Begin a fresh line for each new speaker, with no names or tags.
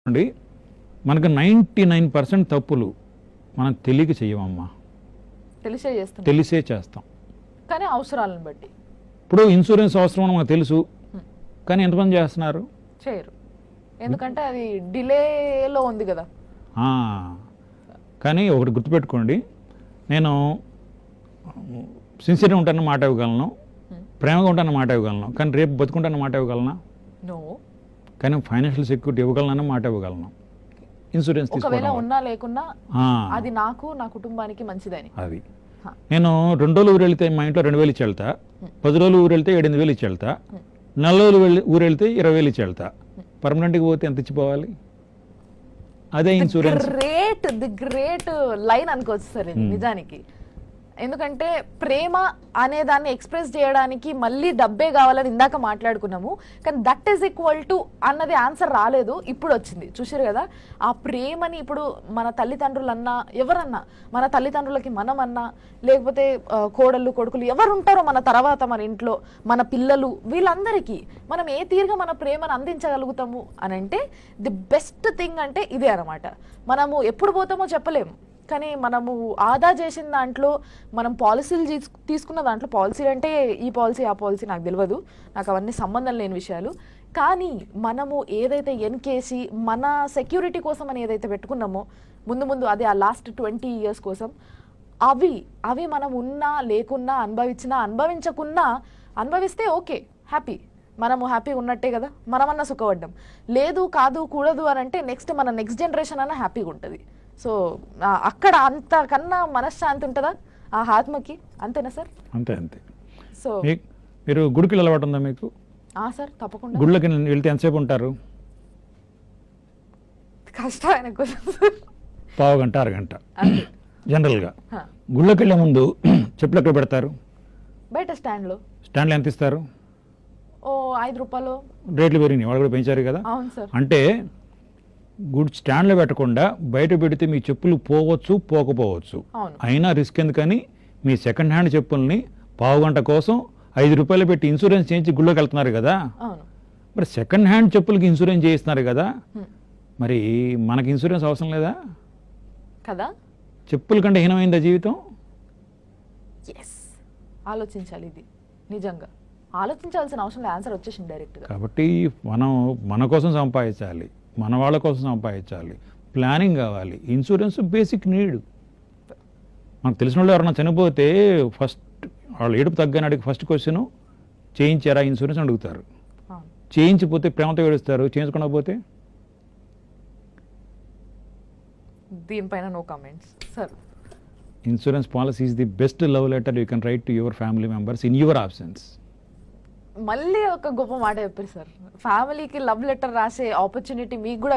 అండి మనకు 99% తప్పులు మనం తెలియక చెయ్యమమ్మా, తెలిసే చేస్తాం.
కానీ అవసరాలను బట్టి
ఇప్పుడు ఇన్సూరెన్స్ అవసరం అని మనకు తెలుసు, కానీ ఎంతమంది చేస్తున్నారు?
చేయరు, ఎందుకంటే అది డిలేలో ఉంది కదా.
కానీ ఒకటి గుర్తుపెట్టుకోండి, నేను సిన్సియర్గా ఉంటానని మాట ఇవ్వగలను, ప్రేమగా ఉంటానని మాట ఇవ్వగలను, కానీ రేపు బతుకుంటానని మాట ఇవ్వగలనా?
నో. కానీ
ఫైనాన్షియల్ సెక్యూరిటీ ఇవ్వగలనని మాట ఇవ్వగలను. ఇన్సూరెన్స్
ఒకవేళ ఉన్నా లేకున్నా అది నాకు నా కుటుంబానికి మంచిదని.
అది నేను 2 రోజులు ఊరు వెళ్తే మా ఇంట్లో 2,000 ఇచ్చి వెళ్తా, 10 రోజులు ఊరు వెళ్తే 7,000 ఇచ్చి వెళ్తా, 4 రోజులు ఊరు వెళ్తే 20,000 ఇచ్చి వెళ్తా. పర్మనెంట్గా పోతే ఎంత ఇచ్చిపోవాలి? అదే ఇన్సూరెన్స్.
ది గ్రేట్ లైన్ అనుకోవచ్చు సార్ ఇది నిజానికి. ఎందుకంటే ప్రేమ అనే దాన్ని ఎక్స్ప్రెస్ చేయడానికి మళ్ళీ డబ్బే కావాలని ఇందాక మాట్లాడుకున్నాము, కానీ దట్ ఈస్ ఈక్వల్ టు అన్నది ఆన్సర్ రాలేదు, ఇప్పుడు వచ్చింది. చూసారు కదా, ఆ ప్రేమని ఇప్పుడు మన తల్లిదండ్రులన్నా ఎవరన్నా, మన తల్లిదండ్రులకి మనమన్నా, లేకపోతే కోడళ్ళు కొడుకులు ఎవరు ఉంటారో మన తర్వాత మన ఇంట్లో మన పిల్లలు, వీళ్ళందరికీ మనం ఏ తీరుగా మన ప్రేమను అందించగలుగుతాము అని అంటే ది బెస్ట్ థింగ్ అంటే ఇదే అనమాట. మనము ఎప్పుడు పోతామో చెప్పలేము, కానీ మనము ఆదా చేసిన దాంట్లో, మనం పాలసీలు తీసుకున్న దాంట్లో, పాలసీ అంటే ఈ పాలసీ ఆ పాలసీ నాకు తెలియదు, నాకు అవన్నీ సంబంధం లేని విషయాలు, కానీ మనము ఏదైతే ఎన్కేసి మన సెక్యూరిటీ కోసం అని ఏదైతే పెట్టుకున్నామో ముందు ముందు, అదే ఆ లాస్ట్ 20 years కోసం, అవి మనం ఉన్నా లేకున్నా, అనుభవించినా అనుభవించకున్నా, అనుభవిస్తే ఓకే హ్యాపీ, మనము హ్యాపీగా ఉన్నట్టే కదా, మనమన్నా సుఖపడ్డాం. లేదు కాదు కూడదు అని అంటే మన నెక్స్ట్ జనరేషన్ అన్న హ్యాపీగా ఉంటుంది. సో అక్కడ అంతకన్నా మనశ్శాంతి ఉంటుందా ఆ ఆత్మకి? అంతేనా సార్?
అంతే అంతే.
సో
మీరు గుడికి అలవాటు ఉందా మీకు?
సార్ తప్పకుండా.
గుళ్ళకి వెళ్తే ఎంతసేపు ఉంటారు?
కష్టమైన క్వశ్చన్.
పావు గంట, అరగంట జనరల్గా. గుళ్ళకి వెళ్ళే ముందు చెప్పులు ఎక్కడ పెడతారు?
బయట స్టాండ్లో.
స్టాండ్లో ఎంత ఇస్తారు?
5 రూపాయలు.
రేట్లు పెరిగినాయి, వాళ్ళు కూడా పెంచారు కదా.
అవును సార్.
అంటే గుడ్ స్టాండ్లో పెట్టకుండా బయట పెడితే మీ చెప్పులు పోవచ్చు, పోకపోవచ్చు, అయినా రిస్క్ ఎందుకని మీ సెకండ్ హ్యాండ్ చెప్పుల్ని పావు గంట కోసం 5 రూపాయలు పెట్టి ఇన్సూరెన్స్ చేయించి గుళ్ళోకి వెళ్తున్నారు కదా. మరి సెకండ్ హ్యాండ్ చెప్పులకి ఇన్సూరెన్స్ చేయిస్తున్నారు కదా, మరి మనకి ఇన్సూరెన్స్ అవసరం లేదా
కదా? చెప్పుల
కంటే హీనమైందా జీవితం?
ఆలోచించాలి, ఇది నిజంగా ఆలోచించాల్సిన అవసరం లేదు, ఆన్సర్ వచ్చేసింది డైరెక్ట్గా.
కాబట్టి మనం మన కోసం సంపాదించాలి, మన వాళ్ళ కోసం సంపాదించాలి, ప్లానింగ్ కావాలి. Insurance basic need. మనకు తెలిసిన వాళ్ళు ఎవరన్నా చనిపోతే ఫస్ట్ వాళ్ళు ఏడుపు తగ్గనాడికి ఫస్ట్ క్వశ్చన్, చేయించారా ఇన్సూరెన్స్ అడుగుతారు. చేయించిపోతే ప్రేమతో ఏడుస్తారు, చేయించకుండా పోతే
దీనిపైన no comments sir.
Insurance policy is the best love letter you can write to your family members in your absence.
మళ్ళీ ఒక గొప్ప మాట చెప్పారు సార్, ఫ్యామిలీకి లవ్ లెటర్ రాసే ఆపర్చునిటీ మీకు కూడా